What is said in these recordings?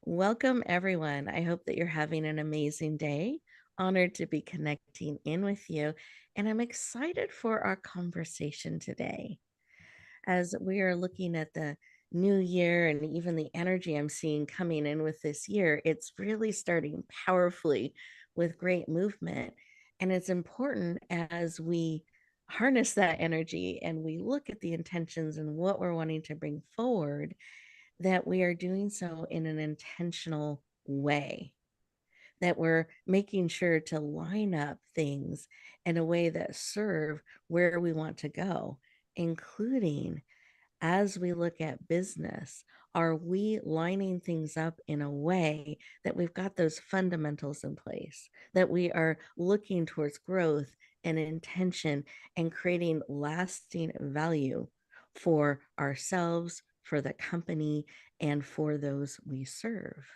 Welcome, everyone. I hope that you're having an amazing day. Honored to be connecting in with you. And I'm excited for our conversation today as we are looking at the new year and even the energy I'm seeing coming in with this year. It's really starting powerfully with great movement. And it's important as we harness that energy and we look at the intentions and what we're wanting to bring forward that we are doing so in an intentional way, that we're making sure to line up things in a way that serve where we want to go, including as we look at business, are we lining things up in a way that we've got those fundamentals in place, that we are looking towards growth and intention and creating lasting value for ourselves, for the company, and for those we serve?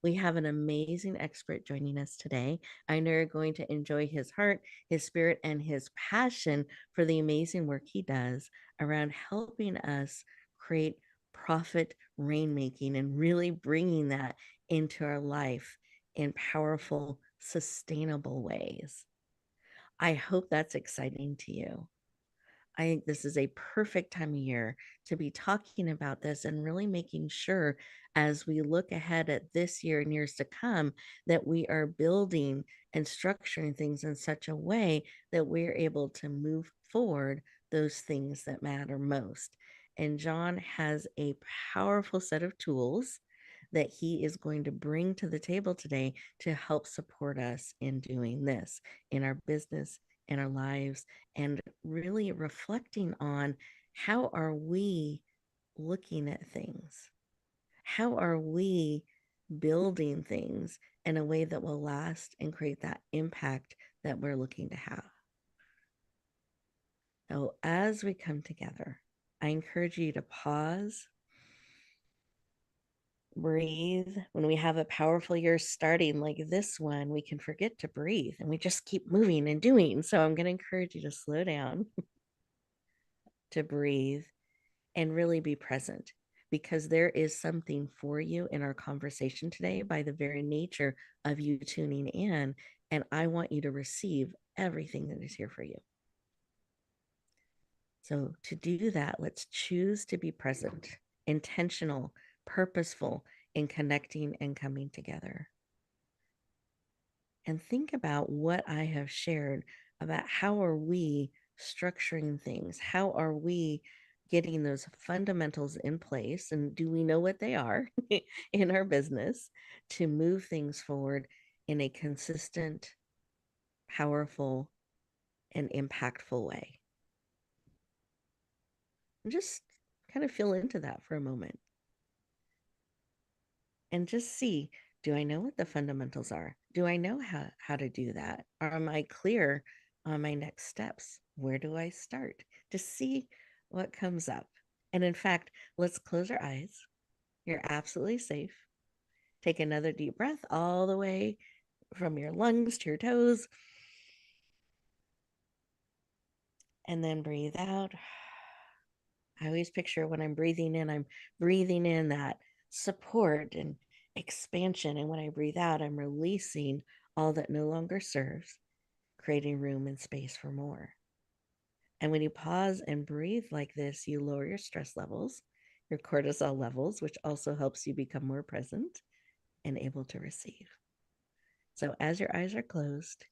We have an amazing expert joining us today. I know you're going to enjoy his heart, his spirit, and his passion for the amazing work he does around helping us create profit rainmaking and really bringing that into our life in powerful, sustainable ways. I hope that's exciting to you. I think this is a perfect time of year to be talking about this and really making sure as we look ahead at this year and years to come that we are building and structuring things in such a way that we're able to move forward those things that matter most. And John has a powerful set of tools that he is going to bring to the table today to help support us in doing this in our business, in our lives, and really reflecting on how are we looking at things? How are we building things in a way that will last and create that impact that we're looking to have? So, as we come together, I encourage you to pause, breathe. When we have a powerful year starting like this one, we can forget to breathe and we just keep moving and doing. So, I'm going to encourage you to slow down, to breathe, and really be present because there is something for you in our conversation today by the very nature of you tuning in. And I want you to receive everything that is here for you. So, to do that, let's choose to be present, intentional, purposeful in connecting and coming together. And think about what I have shared about how are we structuring things? How are we getting those fundamentals in place? And do we know what they are in our business to move things forward in a consistent, powerful, and impactful way? And just kind of feel into that for a moment and just see, do I know what the fundamentals are? Do I know how to do that? Or am I clear on my next steps? Where do I start? To see what comes up. And in fact, let's close our eyes. You're absolutely safe. Take another deep breath all the way from your lungs to your toes. And then breathe out. I always picture when I'm breathing in that support and expansion. And when I breathe out, I'm releasing all that no longer serves, creating room and space for more. And when you pause and breathe like this, you lower your stress levels, your cortisol levels, which also helps you become more present and able to receive. So as your eyes are closed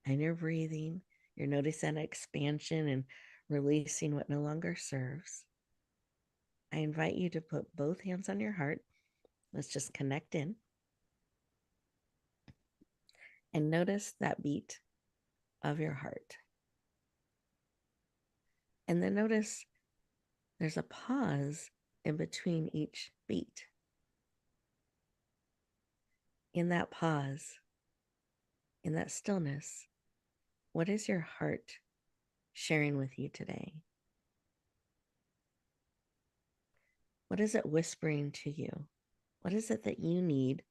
and you're breathing, you're noticing expansion and releasing what no longer serves. I invite you to put both hands on your heart. Let's just connect in and notice that beat of your heart. And then notice there's a pause in between each beat. In that pause, in that stillness, what is your heart sharing with you today? What is it whispering to you? What is it that you need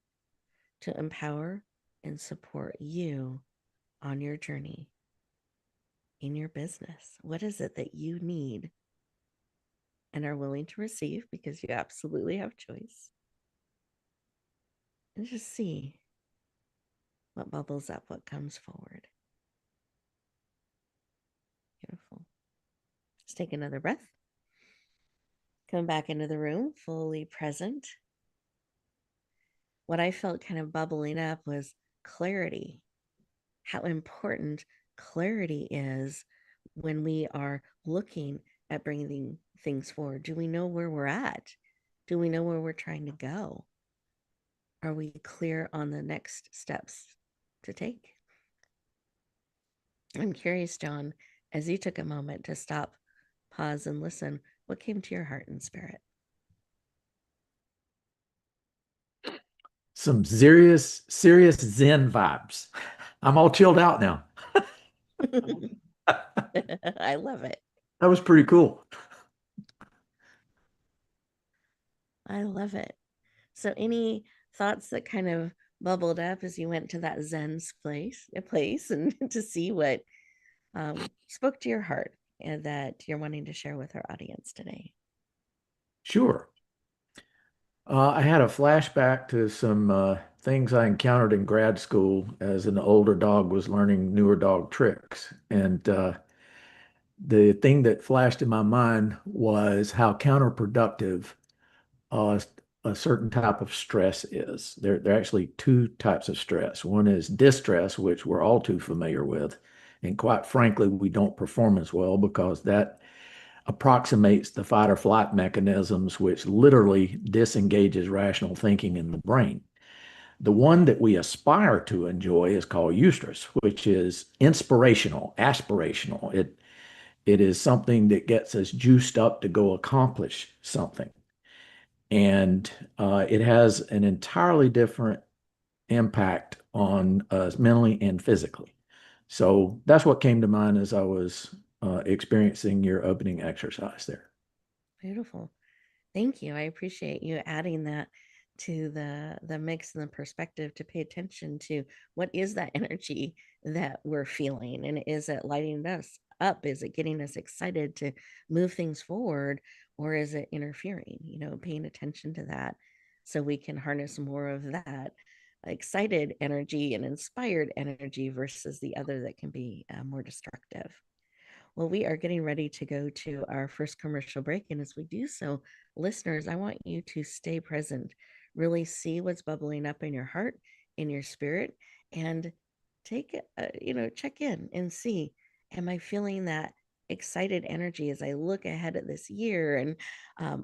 to empower and support you on your journey in your business? What is it that you need and are willing to receive because you absolutely have choice? and just see what bubbles up, what comes forward. Beautiful. Let's take another breath. Come back into the room, fully present. What I felt kind of bubbling up was clarity. How important clarity is when we are looking at bringing things forward. Do we know where we're at? Do we know where we're trying to go? Are we clear on the next steps to take? I'm curious, John, as you took a moment to stop, pause, and listen, what came to your heart and spirit? Some serious Zen vibes. I'm all chilled out now. I love it. That was pretty cool. I love it. So, any thoughts that kind of bubbled up as you went to that Zen place, and to see what spoke to your heart and that you're wanting to share with our audience today? Sure. I had a flashback to some things I encountered in grad school as an older dog was learning newer dog tricks. And the thing that flashed in my mind was how counterproductive uh, a certain type of stress is. There are actually two types of stress. One is distress, which we're all too familiar with. And quite frankly, we don't perform as well because that approximates the fight or flight mechanisms, which literally disengages rational thinking in the brain. The one that we aspire to enjoy is called eustress, which is inspirational, aspirational. It is something that gets us juiced up to go accomplish something. And it has an entirely different impact on us mentally and physically. So that's what came to mind as I was experiencing your opening exercise there. Beautiful. Thank you. I appreciate you adding that to the mix and the perspective to pay attention to what is that energy that we're feeling, and is it lighting us up? Is it getting us excited to move things forward, or is it interfering? Paying attention to that so we can harness more of that excited energy and inspired energy versus the other that can be more destructive. Well, we are getting ready to go to our first commercial break. And as we do so, listeners, I want you to stay present, really see what's bubbling up in your heart, in your spirit, and check in and see, am I feeling that excited energy as I look ahead at this year and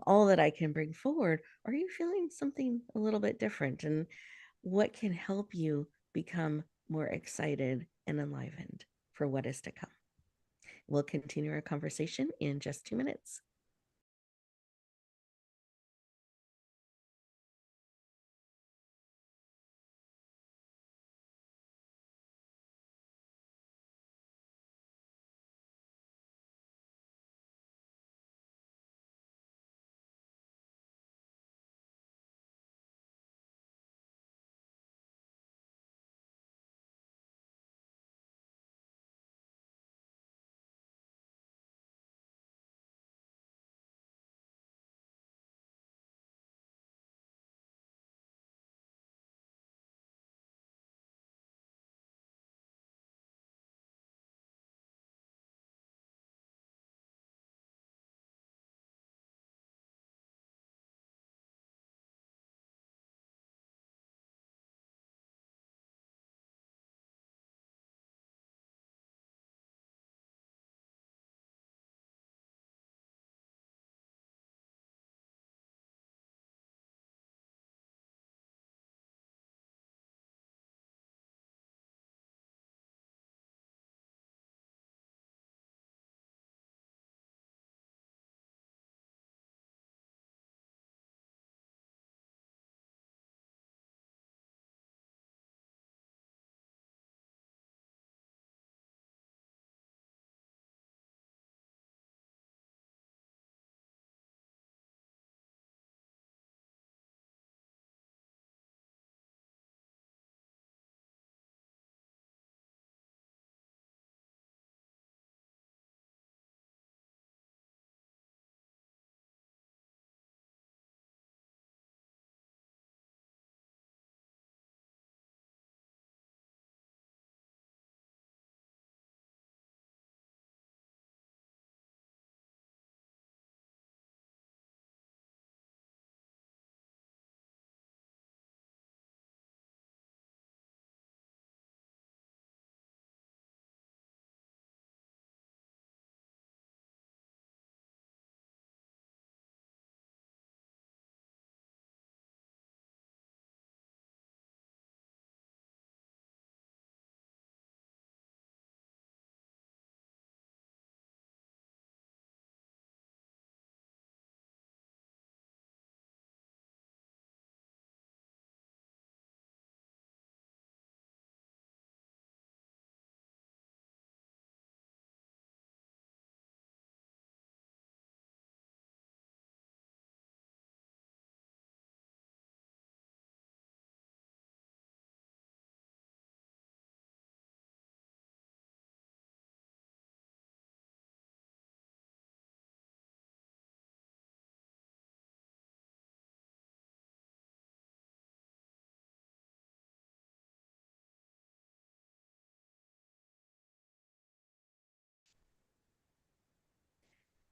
all that I can bring forward? Are you feeling something a little bit different? And what can help you become more excited and enlivened for what is to come? We'll continue our conversation in just 2 minutes.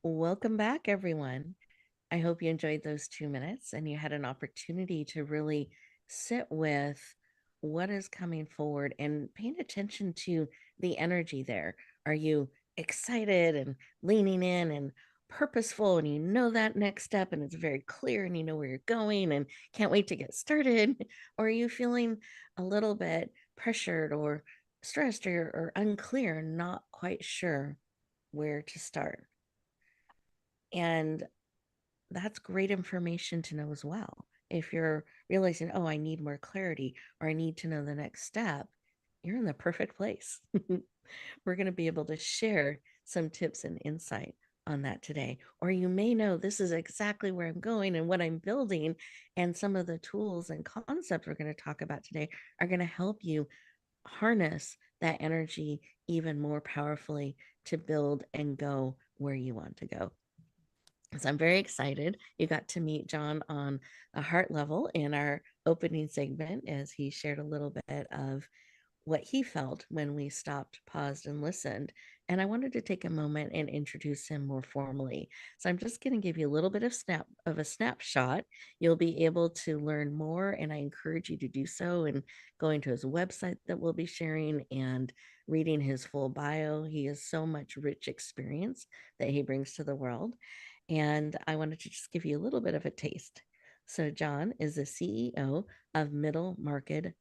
Welcome back, everyone. I hope you enjoyed those 2 minutes and you had an opportunity to really sit with what is coming forward and paying attention to the energy there. Are you excited and leaning in and purposeful and you know that next step and it's very clear and you know where you're going and can't wait to get started? Or are you feeling a little bit pressured or stressed or unclear, not quite sure where to start? And that's great information to know as well. If you're realizing, oh, I need more clarity or I need to know the next step, you're in the perfect place. We're going to be able to share some tips and insight on that today. Or you may know this is exactly where I'm going and what I'm building. And some of the tools and concepts we're going to talk about today are going to help you harness that energy even more powerfully to build and go where you want to go. So I'm very excited. You got to meet John on a heart level in our opening segment as he shared a little bit of what he felt when we stopped, paused, and listened. And I wanted to take a moment and introduce him more formally. So I'm just going to give you a little bit of a snapshot. You'll be able to learn more, and I encourage you to do so and going to his website that we'll be sharing and reading his full bio. He has so much rich experience that he brings to the world. And I wanted to just give you a little bit of a taste. So, John is the CEO of Middle Market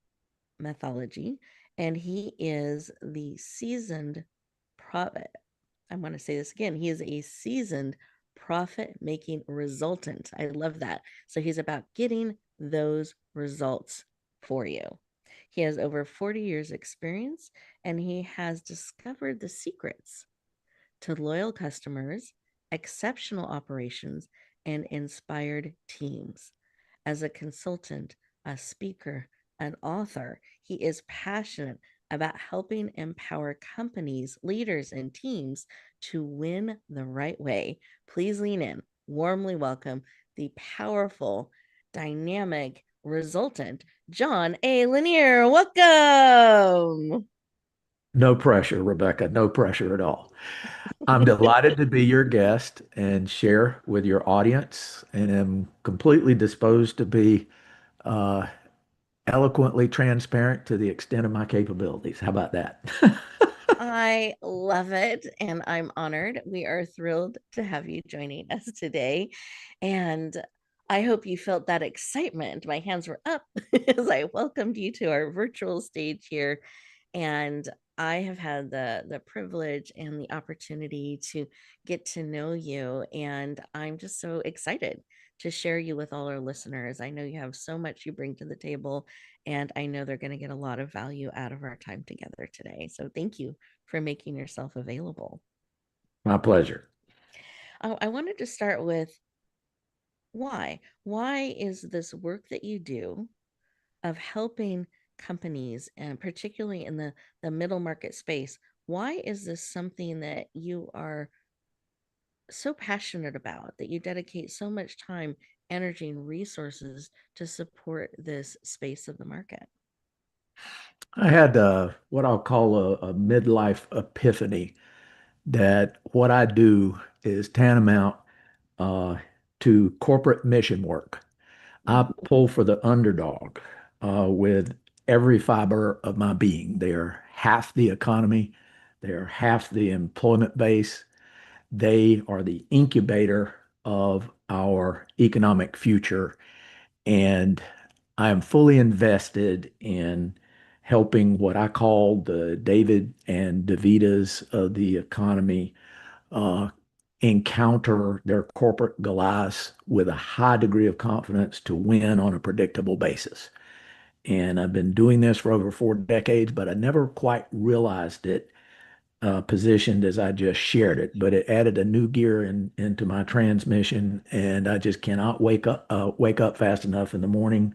Methodology, and he is the seasoned profit. I want to say this again. He is a seasoned profit making resultant. I love that. So he's about getting those results for you. He has over 40 years experience and he has discovered the secrets to loyal customers, exceptional operations, and inspired teams. As a consultant, a speaker, an author, he is passionate about helping empower companies, leaders, and teams to win the right way. Please lean in. Warmly welcome the powerful, dynamic resultant, John A. Lanier. Welcome. No pressure, Rebecca. No pressure at all. I'm delighted to be your guest and share with your audience, and am completely disposed to be uh, eloquently transparent to the extent of my capabilities. How about that? I love it and I'm honored. We are thrilled to have you joining us today. And I hope you felt that excitement. My hands were up as I welcomed you to our virtual stage here. And I have had the privilege and the opportunity to get to know you. And I'm just so excited to share you with all our listeners. I know you have so much you bring to the table, and I know they're going to get a lot of value out of our time together today. So thank you for making yourself available. My pleasure. I wanted to start with why. Why is this work that you do of helping companies, and particularly in the middle market space, why is this something that you are so passionate about, that you dedicate so much time, energy, and resources to support this space of the market? I had what I'll call a midlife epiphany that what I do is tantamount uh, to corporate mission work. I pull for the underdog with every fiber of my being. They are half the economy, they are half the employment base, they are the incubator of our economic future. And I am fully invested in helping what I call the David and Davidas of the economy uh, encounter their corporate Goliaths with a high degree of confidence to win on a predictable basis. And I've been doing this for over 4 decades, but I never quite realized it positioned as I just shared it. But it added a new gear into my transmission, and I just cannot wake up fast enough in the morning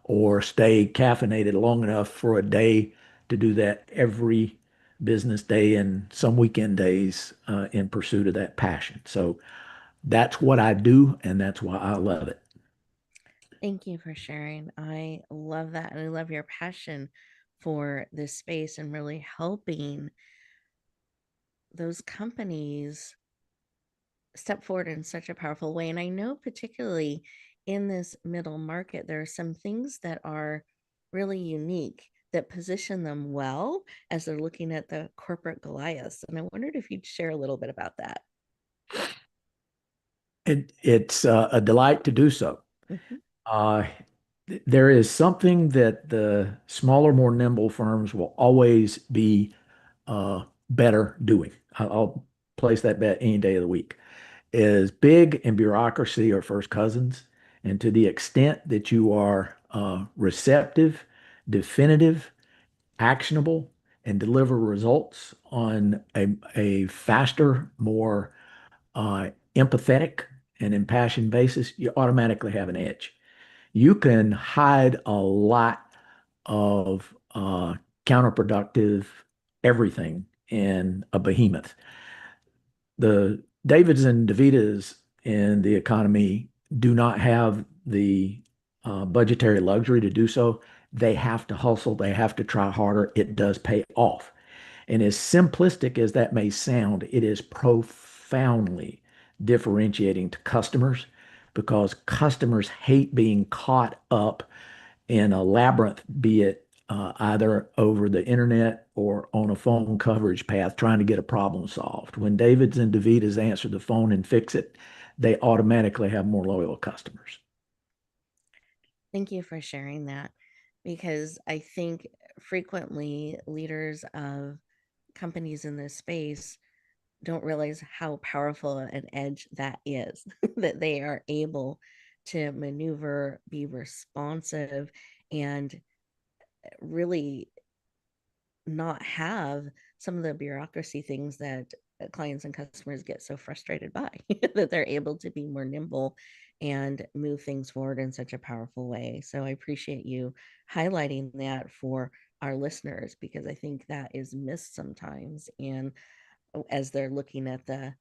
or stay caffeinated long enough for a day to do that every business day and some weekend days in pursuit of that passion. So that's what I do, and that's why I love it. Thank you for sharing. I love that. And I love your passion for this space and really helping those companies step forward in such a powerful way. And I know, particularly in this middle market, there are some things that are really unique that position them well as they're looking at the corporate Goliaths. And I wondered if you'd share a little bit about that. It's a delight to do so. Mhm. Uh, there is something that the smaller, more nimble firms will always be better doing. I'll place that bet any day of the week. Is big and bureaucracy are first cousins. And to the extent that you are receptive, definitive, actionable, and deliver results on a faster, more empathetic and impassioned basis, you automatically have an edge. You can hide a lot of counterproductive everything in a behemoth. The Davids and DeVitas in the economy do not have the budgetary luxury to do so. They have to hustle, they have to try harder. It does pay off. And as simplistic as that may sound, it is profoundly differentiating to customers because customers hate being caught up in a labyrinth, be it either over the internet or on a phone coverage path trying to get a problem solved. When Davids and DeVitas answer the phone and fix it, they automatically have more loyal customers. Thank you for sharing that because I think frequently leaders of companies in this space don't realize how powerful an edge that is, that they are able to maneuver, be responsive, and really not have some of the bureaucracy things that clients and customers get so frustrated by, that they're able to be more nimble and move things forward in such a powerful way. So I appreciate you highlighting that for our listeners because I think that is missed sometimes. And as they're looking at the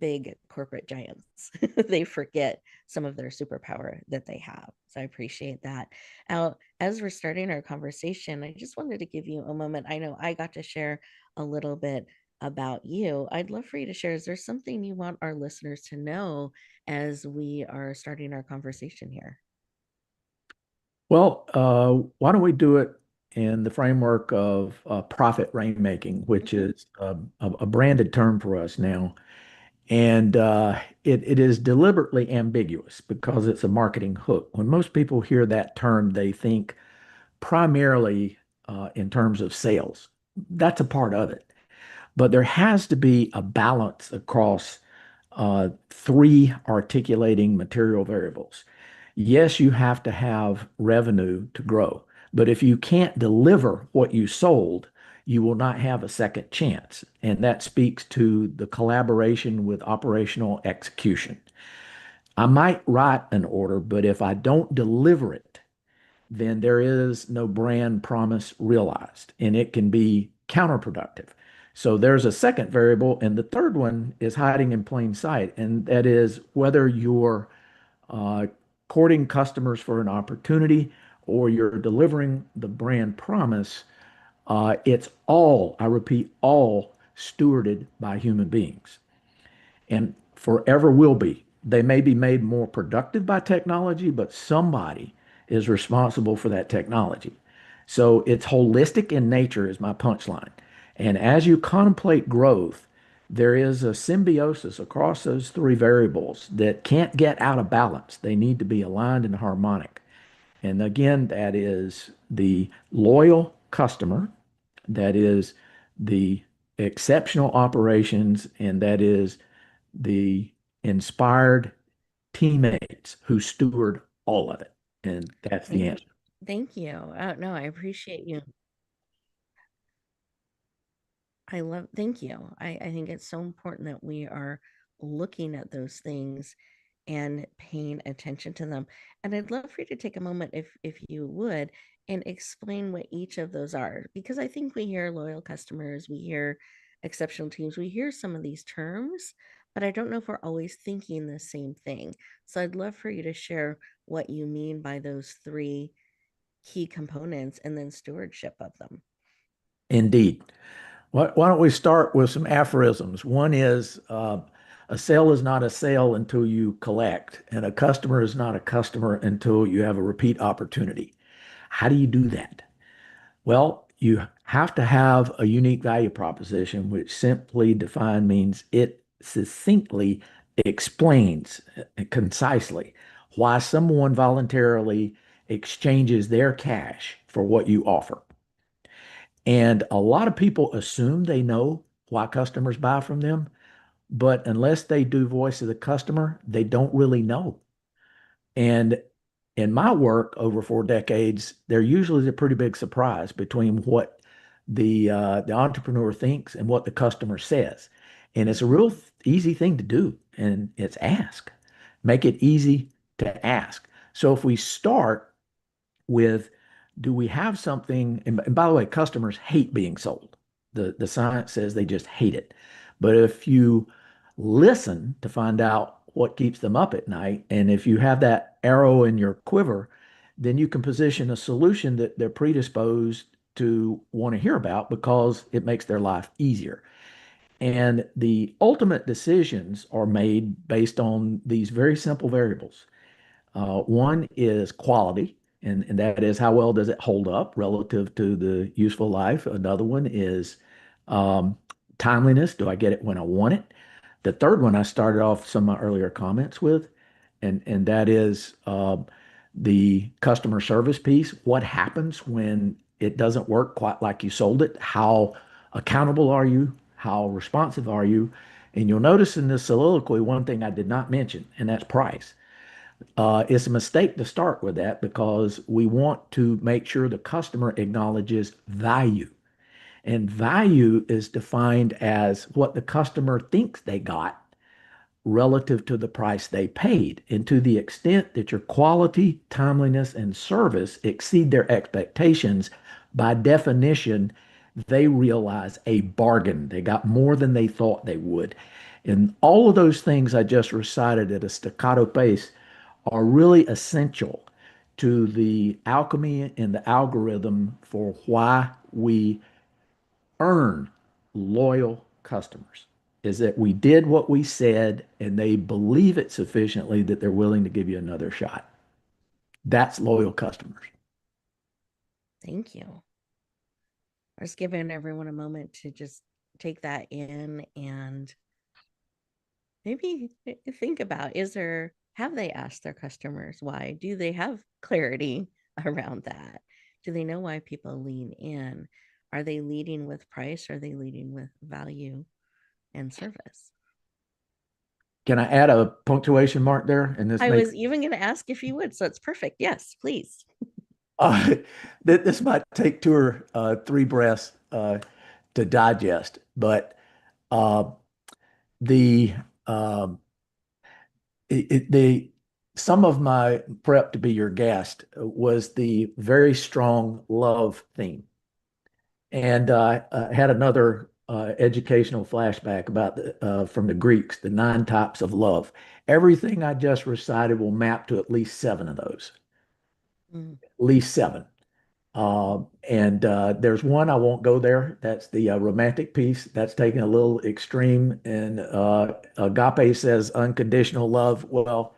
big corporate giants. They forget some of their superpower that they have. So I appreciate that. Now, as we're starting our conversation, I just wanted to give you a moment. I know I got to share a little bit about you. I'd love for you to share. Is there something you want our listeners to know as we are starting our conversation here? Well, why don't we do it in the framework of profit rainmaking, which Mhm. is a branded term for us now. And it is deliberately ambiguous because it's a marketing hook. When most people hear that term, they think primarily in terms of sales. That's a part of it. But there has to be a balance across three articulating material variables. Yes, you have to have revenue to grow, but if you can't deliver what you sold, you will not have a second chance. And that speaks to the collaboration with operational execution. I might write an order, but if I don't deliver it, then there is no brand promise realized, and it can be counterproductive. So there's a second variable, and the third one is hiding in plain sight, and that is whether you're uh, courting customers for an opportunity or you're delivering the brand promise. It's all, I repeat, all stewarded by human beings and forever will be. They may be made more productive by technology, but somebody is responsible for that technology. So it's holistic in nature, is my punchline. And as you contemplate growth, there is a symbiosis across those three variables that can't get out of balance. They need to be aligned and harmonic. And again, that is the loyal customer, that is the exceptional operations, and that is the inspired teammates who steward all of it. And that's the Thank, answer. thank you. No, I appreciate you. I love, thank you. I think it's so important that we are looking at those things and paying attention to them. And I'd love for you to take a moment, if you would, and explain what each of those are. Because I think we hear loyal customers, we hear exceptional teams, we hear some of these terms, but I don't know if we're always thinking the same thing. So I'd love for you to share what you mean by those three key components and then stewardship of them. Indeed. Why don't we start with some aphorisms? One is A sale is not a sale until you collect, and a customer is not a customer until you have a repeat opportunity. How do you do that? Well, you have to have a unique value proposition, which simply defined means it succinctly explains concisely why someone voluntarily exchanges their cash for what you offer. And a lot of people assume they know why customers buy from them, but unless they do voice of the customer, they don't really know. And in my work over 4 decades, there usually is a pretty big surprise between what the entrepreneur thinks and what the customer says. And it's a real easy thing to do, and it's ask. Make it easy to ask. So if we start with, do we have something? And by the way, customers hate being sold. The science says they just hate it. But if you listen to find out what keeps them up at night, and if you have that arrow in your quiver, then you can position a solution that they're predisposed to want to hear about because it makes their life easier. And the ultimate decisions are made based on these very simple variables. One is quality, and that is how well does it hold up relative to the useful life. Another one is um, timeliness. Do I get it when I want it? The third one I started off some of my earlier comments with, and that is the customer service piece. What happens when it doesn't work quite like you sold it? How accountable are you? How responsive are you? And you'll notice in this soliloquy, one thing I did not mention, and that's price. It's a mistake to start with that because we want to make sure the customer acknowledges value. And value is defined as what the customer thinks they got relative to the price they paid. And to the extent that your quality, timeliness, and service exceed their expectations, by definition, they realize a bargain. They got more than they thought they would. And all of those things I just recited at a staccato pace are really essential to the alchemy and the algorithm for why we earn loyal customers is that we did what we said and they believe it sufficiently that they're willing to give you another shot. That's loyal customers. Thank you. I was giving everyone a moment to just take that in and maybe think about, is there, have they asked their customers why? Do they have clarity around that? Do they know why people lean in? Are they leading with price? Are they leading with value and service? Can I add a punctuation mark there? And this I makes was even going to ask if you would, so it's perfect. Yes, please. uh, this might take two or three breaths to digest, but uh, the um, the some of my prep to be your guest was the very strong love theme. And I had another educational flashback about from the Greeks, the 9 types of love. Everything I just recited will map to at least 7 of those, Mm. at least 7. And there's one I won't go there. That's the romantic piece. That's taken a little extreme. And Agape says unconditional love. Well,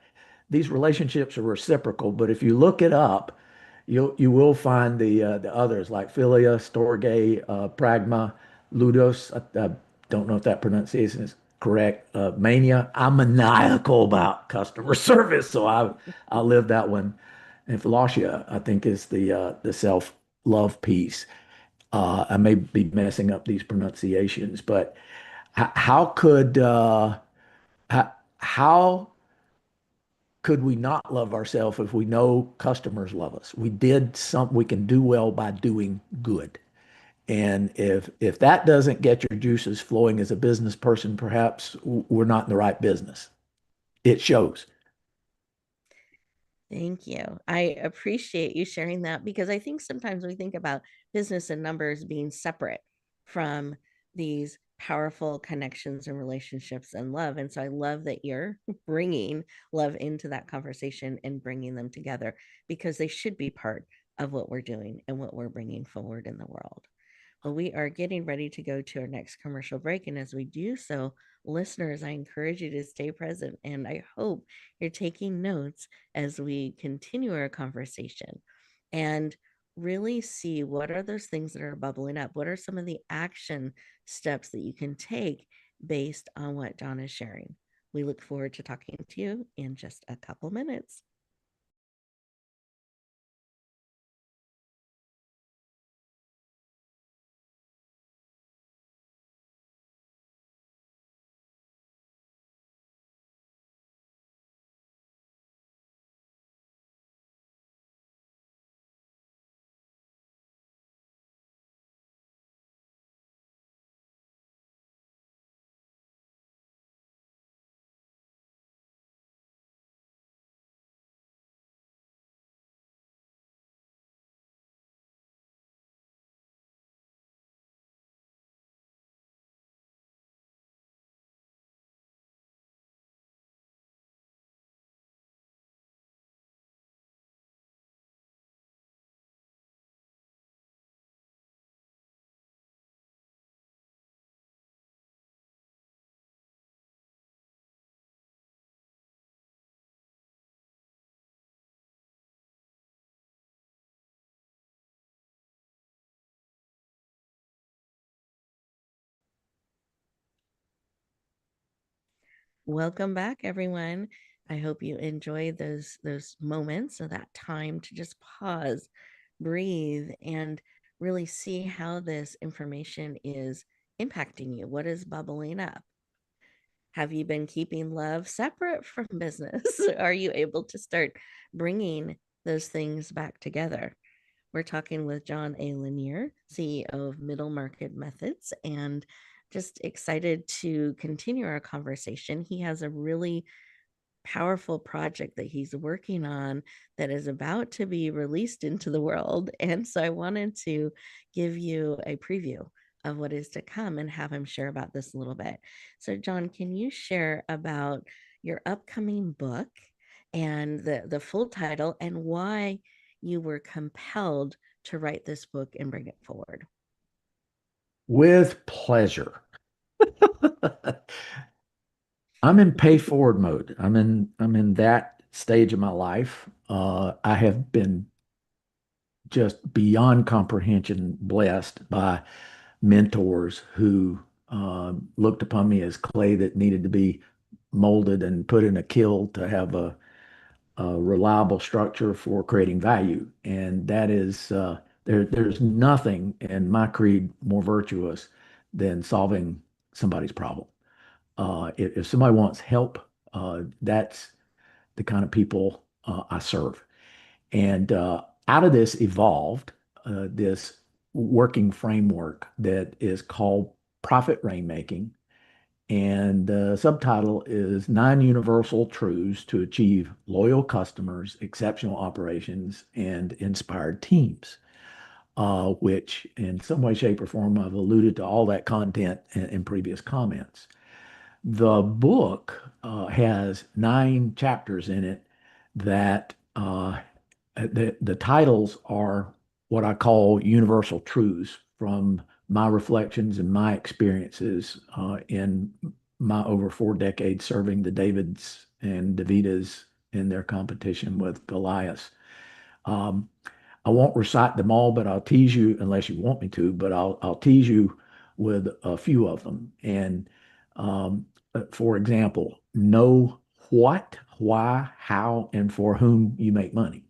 these relationships are reciprocal, but if you look it up, you will find the others like philia, storge, pragma, ludos. I don't know if that pronunciation is correct. Mania. I'm maniacal about customer service, so I live that one. And philotia, I think, is the self love piece. I may be messing up these pronunciations, but how could how could we not love ourselves if we know customers love us? We did something we can do well by doing good. And if that doesn't get your juices flowing as a business person, perhaps we're not in the right business. It shows. Thank you. I appreciate you sharing that because I think sometimes we think about business and numbers being separate from these powerful connections and relationships and love. And so I love that you're bringing love into that conversation and bringing them together because they should be part of what we're doing and what we're bringing forward in the world. Well, we are getting ready to go to our next commercial break. And as we do so, listeners, I encourage you to stay present. And I hope you're taking notes as we continue our conversation and really see what are those things that are bubbling up. What are some of the action steps that you can take based on what John is sharing? We look forward to talking to you in just a couple minutes. Welcome back, everyone. I hope you enjoy those moments of that time to just pause, breathe, and really see how this information is impacting you. What is bubbling up? Have you been keeping love separate from business? Are you able to start bringing those things back together? We're talking with John A. Lanier, CEO of Middle Market Methods, and just excited to continue our conversation. He has a really powerful project that he's working on that is about to be released into the world. And so I wanted to give you a preview of what is to come and have him share about this a little bit. So, John, can you share about your upcoming book and the full title and why you were compelled to write this book and bring it forward? With pleasure. I'm in pay forward mode. I'm in that stage of my life. I have been just beyond comprehension blessed by mentors who looked upon me as clay that needed to be molded and put in a kiln to have a reliable structure for creating value. And that is there's nothing in my creed more virtuous than solving somebody's problem. If somebody wants help, that's the kind of people I serve. And out of this evolved this working framework that is called Profit Rainmaking. And the subtitle is Nine Universal Truths to Achieve Loyal Customers, Exceptional Operations, and Inspired Teams, which in some way, shape, or form, I've alluded to all that content in previous comments. The book has nine chapters in it that the titles are what I call universal truths from my reflections and my experiences in my over 4 decades serving the Davids and Davidas in their competition with Goliath. Um, I won't recite them all, but I'll tease you unless you want me to, but I'll tease you with a few of them. And for example, know what, why, how, and for whom you make money.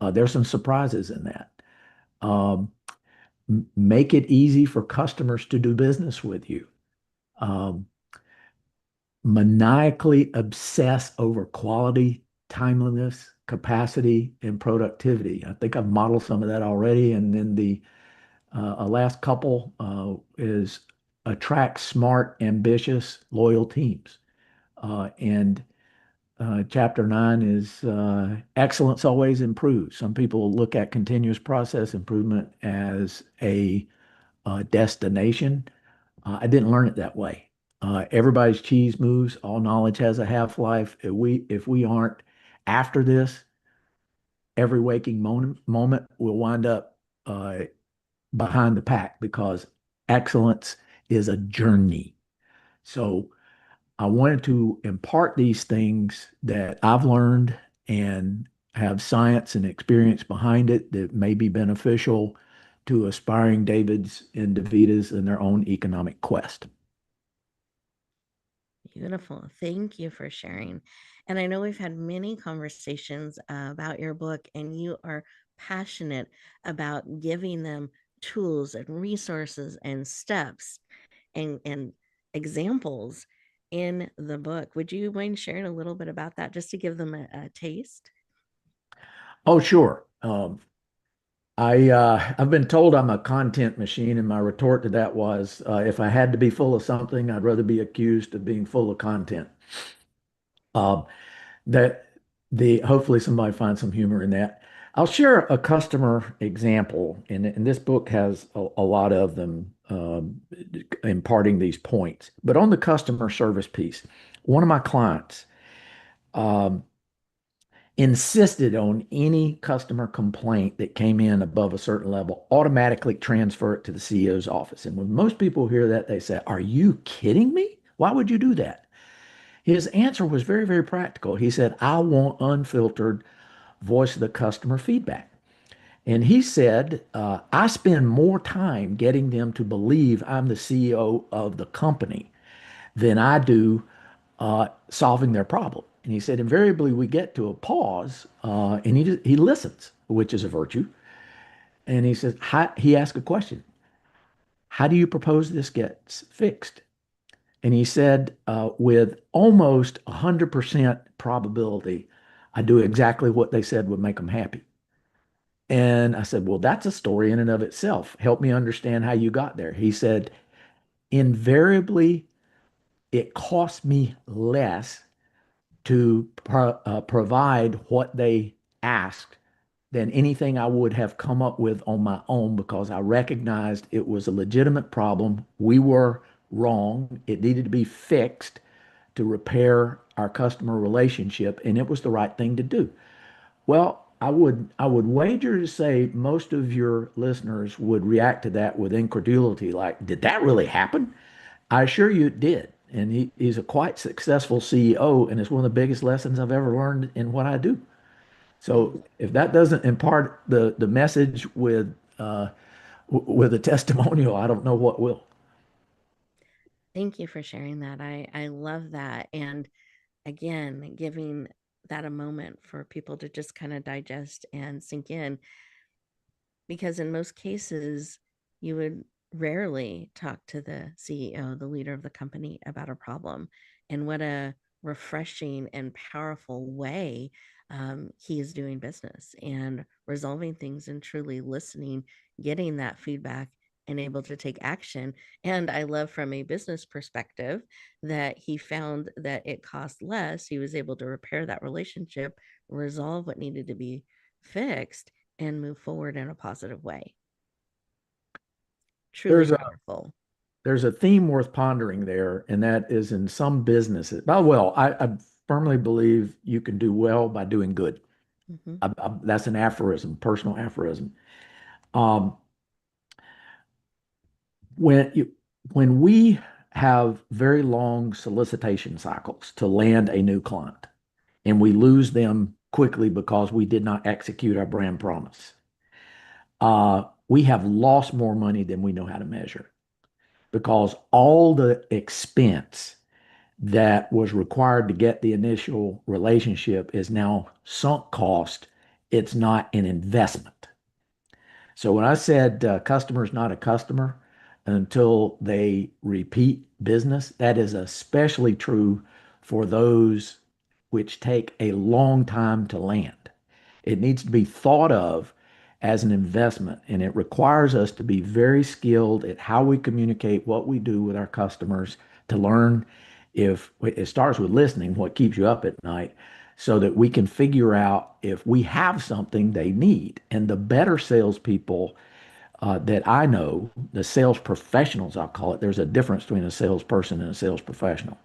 There's some surprises in that. Um, Make it easy for customers to do business with you. Um, Maniacally obsess over quality, timeliness, capacity, and productivity. I think I've modeled some of that already. And then the last couple is attract smart, ambitious, loyal teams. And chapter 9 is excellence always improves. Some people look at continuous process improvement as a destination. I didn't learn it that way. Everybody's cheese moves. All knowledge has a half-life. If we aren't after this, every waking moment will wind up behind the pack because excellence is a journey. So I wanted to impart these things that I've learned and have science and experience behind it that may be beneficial to aspiring Davids and Davidas in their own economic quest. Beautiful. Thank you for sharing. And I know we've had many conversations about your book, and you are passionate about giving them tools and resources and steps and examples in the book. Would you mind sharing a little bit about that just to give them a taste? Oh, sure. I've been told I'm a content machine, and my retort to that was, if I had to be full of something, I'd rather be accused of being full of content. Um, that the hopefully somebody finds some humor in that. I'll share a customer example, and this book has a lot of them imparting these points. But on the customer service piece, one of my clients um, insisted on any customer complaint that came in above a certain level, automatically transfer it to the CEO's office. And when most people hear that, they say, "Are you kidding me? Why would you do that?" His answer was very, very practical. He said, "I want unfiltered voice of the customer feedback." And he said, "I spend more time getting them to believe I'm the CEO of the company than I do solving their problem." And he said, invariably, we get to a pause and he listens, which is a virtue. And he says, he asked a question: "How do you propose this gets fixed?" And he said, with almost 100% probability, "I do exactly what they said would make them happy." And I said, "Well, that's a story in and of itself. Help me understand how you got there." He said, "Invariably, it costs me less to provide what they asked than anything I would have come up with on my own because I recognized it was a legitimate problem. We were wrong. It needed to be fixed to repair our customer relationship, and it was the right thing to do." Well, I would wager to say most of your listeners would react to that with incredulity, like, "Did that really happen?" I assure you it did. And he's a quite successful CEO, and it's one of the biggest lessons I've ever learned in what I do. So if that doesn't impart the message with a testimonial, I don't know what will. Thank you for sharing that. I love that. And again, giving that a moment for people to just kind of digest and sink in, because in most cases, you would rarely talk to the CEO, the leader of the company, about a problem. And what a refreshing and powerful way he is doing business and resolving things and truly listening, getting that feedback, and able to take action. And I love from a business perspective that he found that it cost less. He was able to repair that relationship, resolve what needed to be fixed, and move forward in a positive way. Truly There's a powerful. there's a theme worth pondering there, and that is in some businesses. Well, I firmly believe you can do well by doing good. Hmm. That's an aphorism, personal aphorism. Um, when you when we have very long solicitation cycles to land a new client, and we lose them quickly because we did not execute our brand promise, we have lost more money than we know how to measure because all the expense that was required to get the initial relationship is now sunk cost. It's not an investment. So when I said customer is not a customer until they repeat business, that is especially true for those which take a long time to land. It needs to be thought of as an investment, and it requires us to be very skilled at how we communicate what we do with our customers to learn if it starts with listening, what keeps you up at night, so that we can figure out if we have something they need. And the better salespeople that I know, the sales professionals, I'll call it, there's a difference between a salesperson and a sales professional.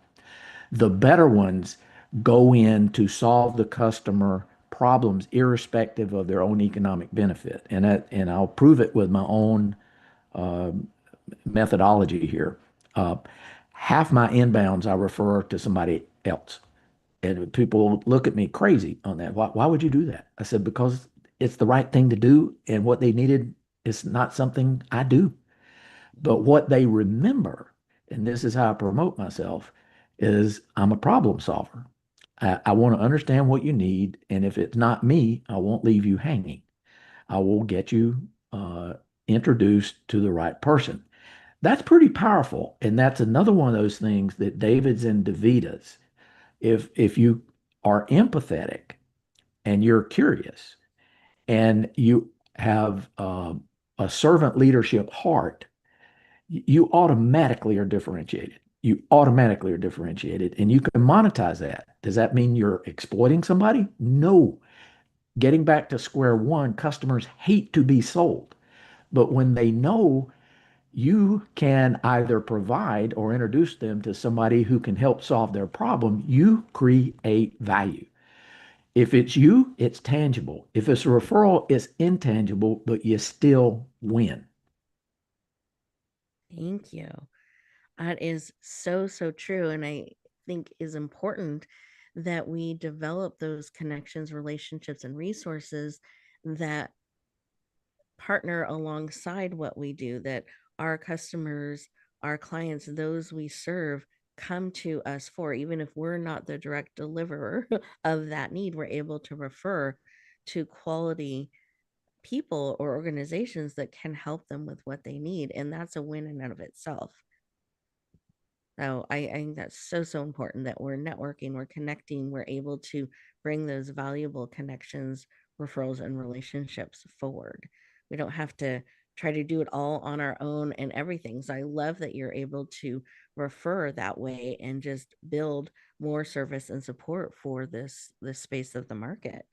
The better ones go in to solve the customer problems irrespective of their own economic benefit. And I'll prove it with my own um, methodology here. Uh, Half my inbounds I refer to somebody else. And people look at me crazy on that. Why would you do that? I said, because it's the right thing to do, and what they needed is not something I do. But what they remember, and this is how I promote myself, is I'm a problem solver. I want to understand what you need, and if it's not me, I won't leave you hanging. I will get you introduced to the right person. That's pretty powerful, and that's another one of those things that David's and Davita's. If you are empathetic and you're curious and you have a servant leadership heart, you automatically are differentiated. You automatically are differentiated, and you can monetize that. Does that mean you're exploiting somebody? No. Getting back to square one, customers hate to be sold. But when they know you can either provide or introduce them to somebody who can help solve their problem, you create value. If it's you, it's tangible. If it's a referral, it's intangible, but you still win. Thank you. That is so, so true. And I think is important that we develop those connections, relationships, and resources that partner alongside what we do, that our customers, our clients, those we serve come to us for, even if we're not the direct deliverer of that need, we're able to refer to quality people or organizations that can help them with what they need. And that's a win in and of itself. So I think that's so, so important that we're networking, we're connecting, we're able to bring those valuable connections, referrals, and relationships forward. We don't have to try to do it all on our own and everything. So I love that you're able to refer that way and just build more service and support for this space of the market.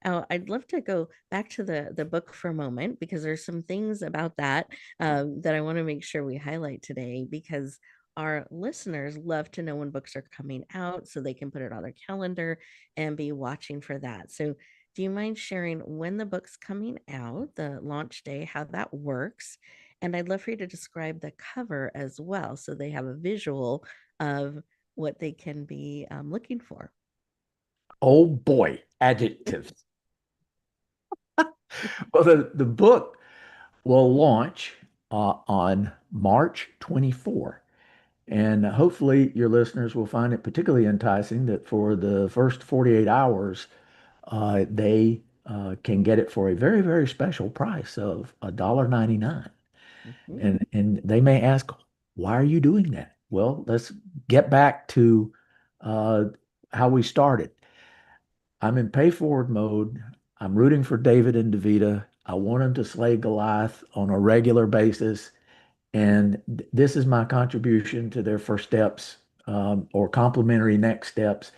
Oh, I'd love to go back to the book for a moment because there's some things about that that I want to make sure we highlight today because our listeners love to know when books are coming out so they can put it on their calendar and be watching for that. So, do you mind sharing when the book's coming out, the launch day, how that works? And I'd love for you to describe the cover as well so they have a visual of what they can be looking for. Oh boy, adjectives. Well, the book will launch on March 24. And hopefully, your listeners will find it particularly enticing that for the first 48 hours, they can get it for a very, very special price of $1.99. Mhm. And they may ask, why are you doing that? Well, let's get back to uh, how we started. I'm in pay forward mode. I'm rooting for David and Davita. I want them to slay Goliath on a regular basis. And this is my contribution to their first steps or complementary next steps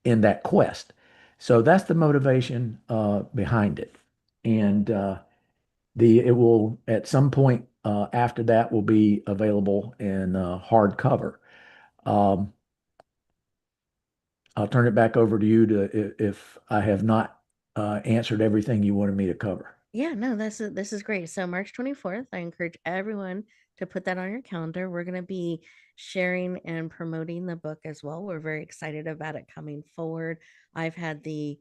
in that quest. So that's the motivation behind it. And it will at some point after that will be available in hardcover. Um, I'll turn it back over to you if I have not answered everything you wanted me to cover. Yeah, no, this is great. So March 24th, I encourage everyone to put that on your calendar. We're going to be sharing and promoting the book as well. We're very excited about it coming forward. I've had the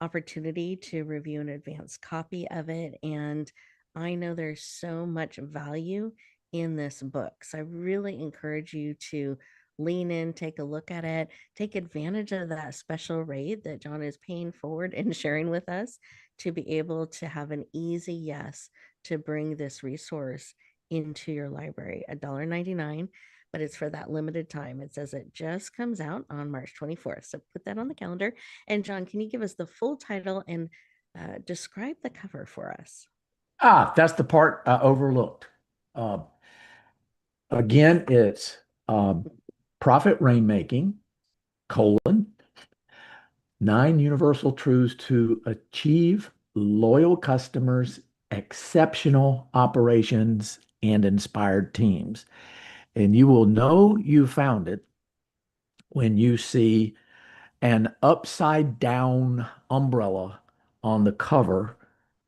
opportunity to review an advanced copy of it, and I know there's so much value in this book. So I really encourage you to lean in, take a look at it, take advantage of that special rate that John is paying forward and sharing with us to be able to have an easy yes to bring this resource into your library. $1.99, but it's for that limited time. It says it just comes out on March 24th. So put that on the calendar. And John, can you give us the full title and describe the cover for us? That's the part I overlooked. Uh, Again, it's Profit Rainmaking, colon, 9 universal truths to achieve loyal customers, exceptional operations, and inspired teams. And you will know you found it when you see an upside down umbrella on the cover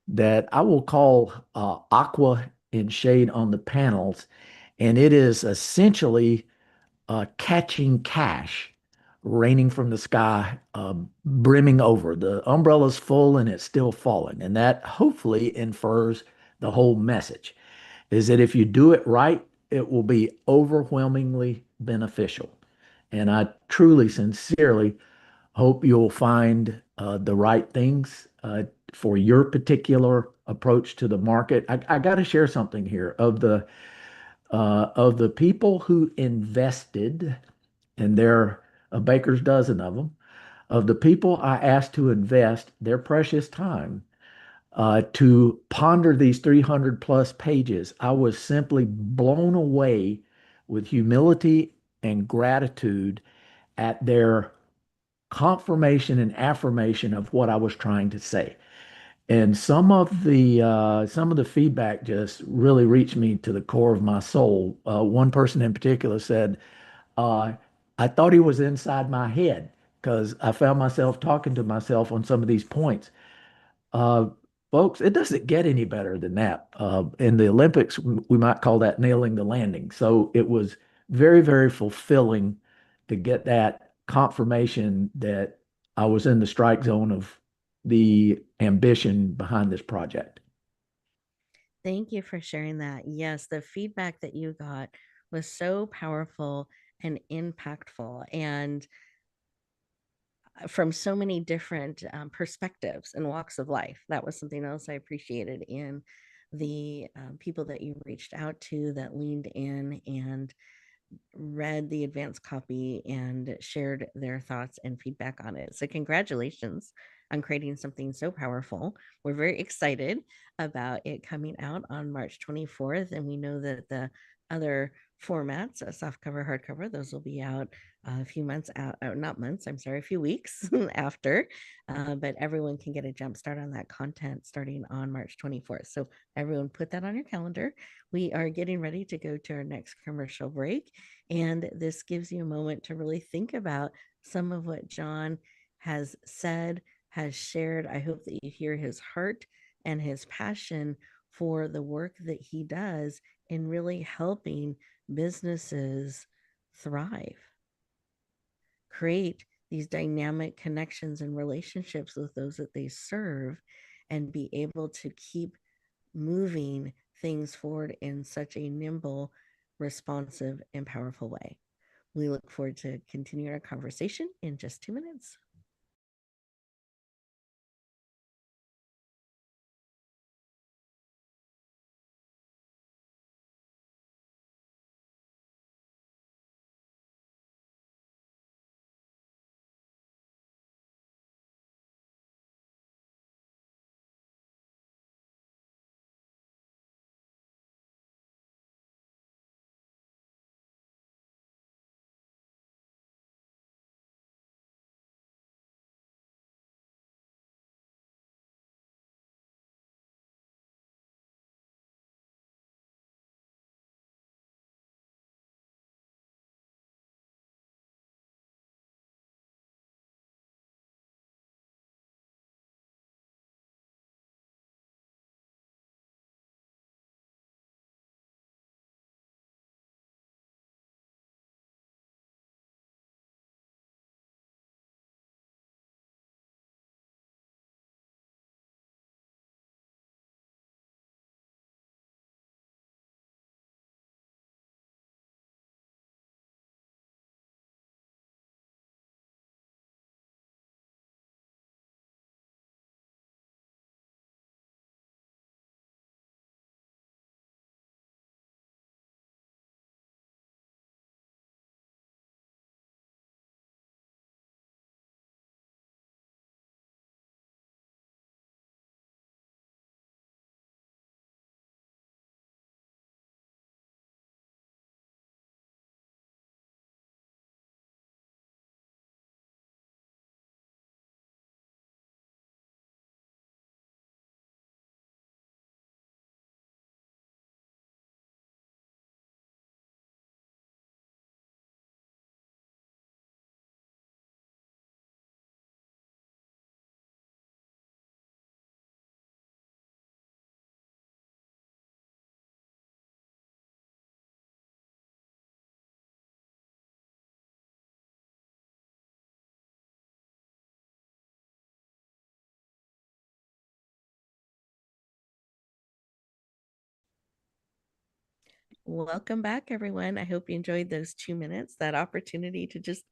that I will call aqua in shade on the panels, and it is essentially catching cash raining from the sky, brimming over. The umbrella's full and it's still falling. And that hopefully infers the whole message is that if you do it right, it will be overwhelmingly beneficial. And I truly, sincerely hope you'll find the right things for your particular approach to the market. I got to share something here of the people who invested, and there are a baker's dozen of them, of the people I asked to invest their precious time to ponder these 300 plus pages. I was simply blown away with humility and gratitude at their confirmation and affirmation of what I was trying to say. And some of the feedback just really reached me to the core of my soul. One person in particular said, uh, "I thought he was inside my head because I found myself talking to myself on some of these points." Uh, Folks, it doesn't get any better than that. In the Olympics, we might call that nailing the landing. So it was very, very fulfilling to get that confirmation that I was in the strike zone of the ambition behind this project. Thank you for sharing that. Yes, the feedback that you got was so powerful and impactful, and from so many different perspectives and walks of life. That was something else I appreciated in the people that you reached out to that leaned in and read the advanced copy and shared their thoughts and feedback on it. So, congratulations on creating something so powerful. We're very excited about it coming out on March 24th. And we know that the other formats, soft cover, hardcover, those will be out a few months out, not months, I'm sorry, a few weeks after. But everyone can get a jump start on that content starting on March 24th. So, everyone put that on your calendar. We are getting ready to go to our next commercial break. And this gives you a moment to really think about some of what John has said, has shared. I hope that you hear his heart and his passion for the work that he does in really helping businesses thrive, create these dynamic connections and relationships with those that they serve, and be able to keep moving things forward in such a nimble, responsive, and powerful way. We look forward to continuing our conversation in just 2 minutes. Welcome back, everyone. I hope you enjoyed those 2 minutes, that opportunity to just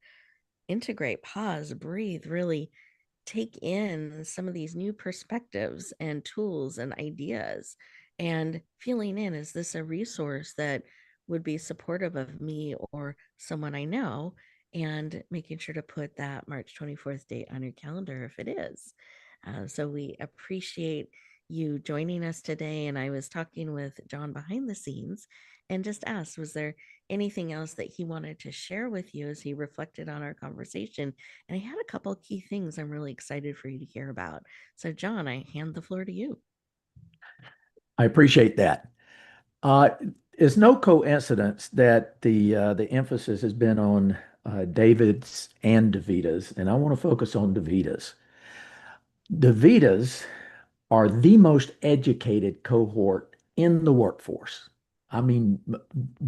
integrate, pause, breathe, really take in some of these new perspectives and tools and ideas and feeling in, is this a resource that would be supportive of me or someone I know, and making sure to put that March 24th date on your calendar if it is. So we appreciate you joining us today. And I was talking with John behind the scenes and just asked, was there anything else that he wanted to share with you as he reflected on our conversation? And I had a couple of key things I'm really excited for you to hear about. So, John, I hand the floor to you. I appreciate that. Uh, it's no coincidence that the emphasis has been on David's and DeVita's, and I want to focus on DeVita's. DeVita's are the most educated cohort in the workforce. I mean,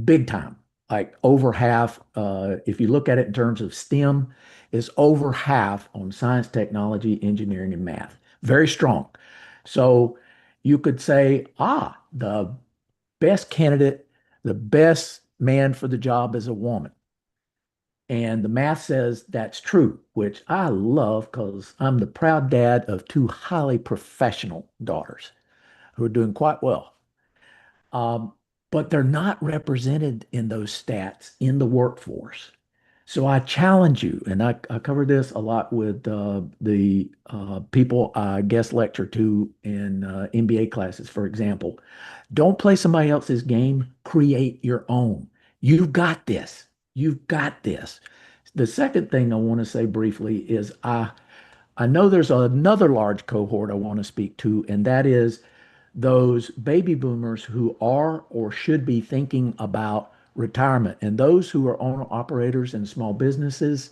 big time. Like over half, if you look at it in terms of STEM, is over half on science, technology, engineering, and math. Very strong. So you could say, the best candidate, the best man for the job is a woman. And the math says that's true, which I love because I'm the proud dad of two highly professional daughters who are doing quite well. Um, but they're not represented in those stats in the workforce. So I challenge you, and I cover this a lot with the people I guest lecture to in MBA classes, for example. Don't play somebody else's game, create your own. You've got this. You've got this. The second thing I want to say briefly is I know there's another large cohort I want to speak to, and that is those baby boomers who are or should be thinking about retirement. And those who are owner operators and small businesses,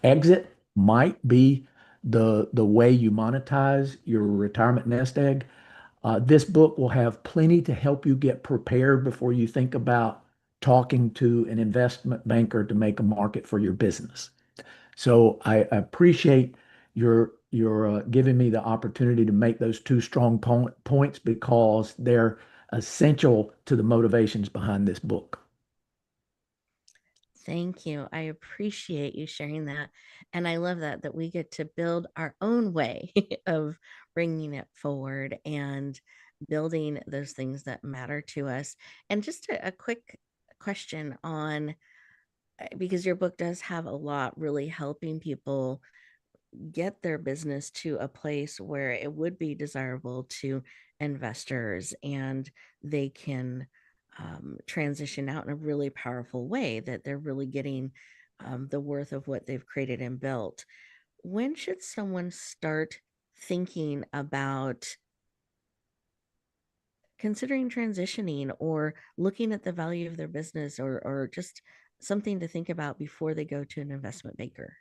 exit might be the way you monetize your retirement nest egg. This book will have plenty to help you get prepared before you think about talking to an investment banker to make a market for your business. So I appreciate your giving me the opportunity to make those two strong points because they're essential to the motivations behind this book. Thank you. I appreciate you sharing that. And I love that we get to build our own way of bringing it forward and building those things that matter to us. And just a quick question on, because your book does have a lot really helping people get their business to a place where it would be desirable to investors, and they can transition out in a really powerful way, that they're really getting the worth of what they've created and built. When should someone start thinking about considering transitioning or looking at the value of their business, or just something to think about before they go to an investment banker?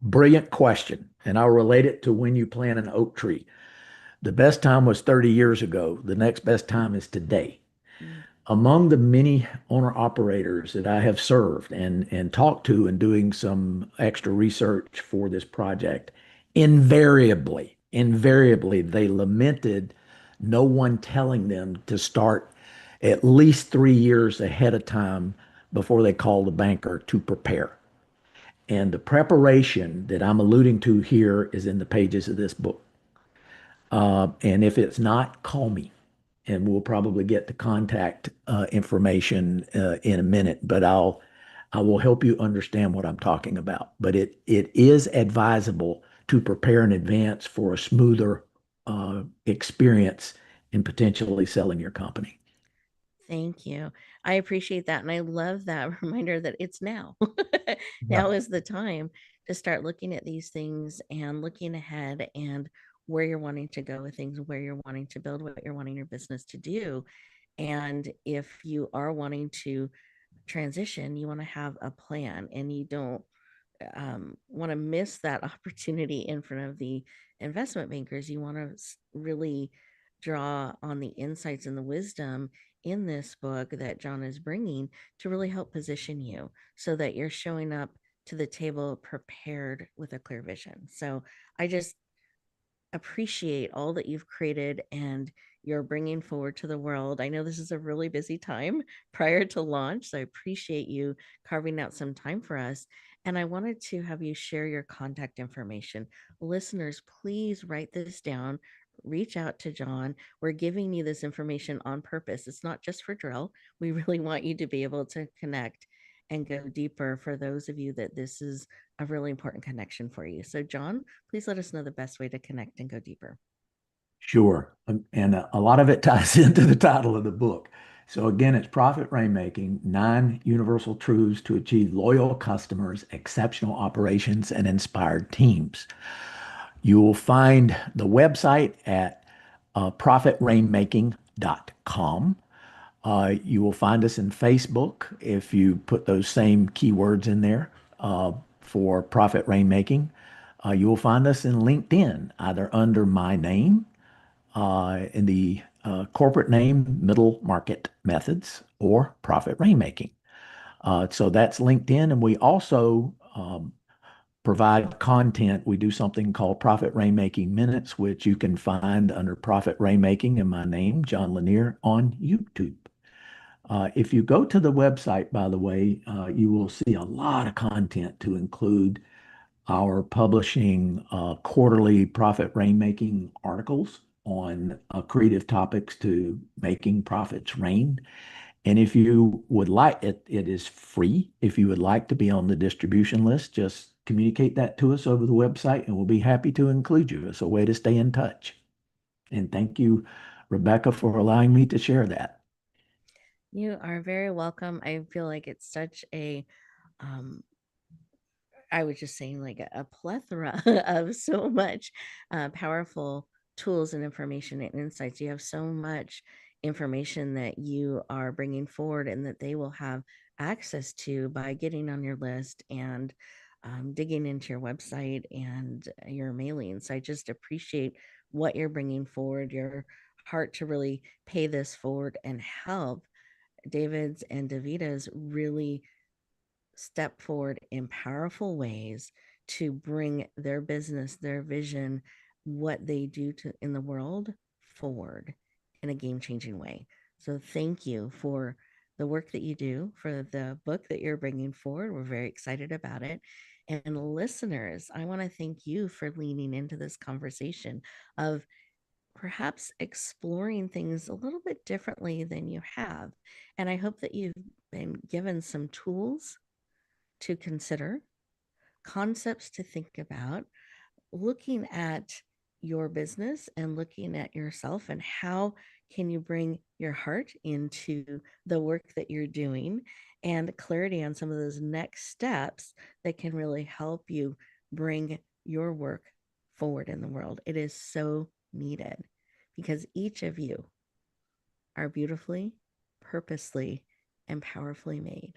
Brilliant question. And I'll relate it to when you plant an oak tree. The best time was 30 years ago. The next best time is today. Mm. Among the many owner operators that I have served and talked to and doing some extra research for this project, invariably, they lamented no one telling them to start at least 3 years ahead of time before they called the banker to prepare. And the preparation that I'm alluding to here is in the pages of this book. And if it's not, call me and we'll probably get the contact information in a minute, but I will help you understand what I'm talking about. But it is advisable to prepare in advance for a smoother experience in potentially selling your company. Thank you. I appreciate that. And I love that reminder that it's now. Yeah. Now is the time to start looking at these things and looking ahead and where you're wanting to go with things, where you're wanting to build, what you're wanting your business to do. And if you are wanting to transition, you want to have a plan, and you don't want to miss that opportunity in front of the investment bankers. You want to really draw on the insights and the wisdom in this book that John is bringing to really help position you so that you're showing up to the table prepared with a clear vision. So I just appreciate all that you've created and you're bringing forward to the world. I know this is a really busy time prior to launch, so I appreciate you carving out some time for us. And I wanted to have you share your contact information. Listeners, please write this down. Reach out to John. We're giving you this information on purpose. It's not just for drill. We really want you to be able to connect and go deeper for those of you that this is a really important connection for you. So, John, please let us know the best way to connect and go deeper. Sure. And a lot of it ties into the title of the book. So again, it's Profit Rainmaking, 9 Universal Truths to Achieve Loyal Customers, Exceptional Operations, and Inspired Teams. You will find the website at profitrainmaking.com. You will find us in Facebook if you put those same keywords in there for Profit Rainmaking. You will find us in LinkedIn, either under my name in the corporate name, Middle Market Methods, or Profit Rainmaking. So that's LinkedIn. And we also provide content. We do something called Profit Rainmaking Minutes, which you can find under Profit Rainmaking and my name, John Lanier, on YouTube. If you go to the website, by the way, you will see a lot of content to include our publishing quarterly profit rainmaking articles on creative topics to making profits rain. And if you would like it, it is free. If you would like to be on the distribution list, just communicate that to us over the website and we'll be happy to include you. It's a way to stay in touch. And thank you, Rebecca, for allowing me to share that. You are very welcome. I feel like it's such a um, I was just saying, like a plethora of so much powerful tools and information and insights. You have so much information that you are bringing forward and that they will have access to by getting on your list and digging into your website and your mailings. I just appreciate what you're bringing forward, your heart to really pay this forward and help David's and Davita's really step forward in powerful ways to bring their business, their vision, what they do to in the world forward in a game-changing way. So thank you for the work that you do, for the book that you're bringing forward. We're very excited about it. And listeners, I want to thank you for leaning into this conversation of perhaps exploring things a little bit differently than you have. And I hope that you've been given some tools to consider, concepts to think about, looking at your business and looking at yourself and how can you bring your heart into the work that you're doing and clarity on some of those next steps that can really help you bring your work forward in the world. It is so needed because each of you are beautifully, purposely, and powerfully made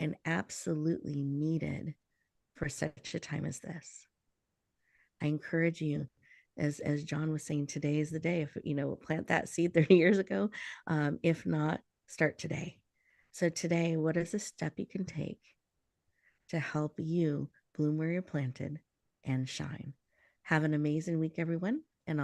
and absolutely needed for such a time as this. I encourage you, as John was saying, today is the day. If plant that seed 30 years ago, if not, start today. So today, what is a step you can take to help you bloom where you're planted and shine? Have an amazing week, everyone.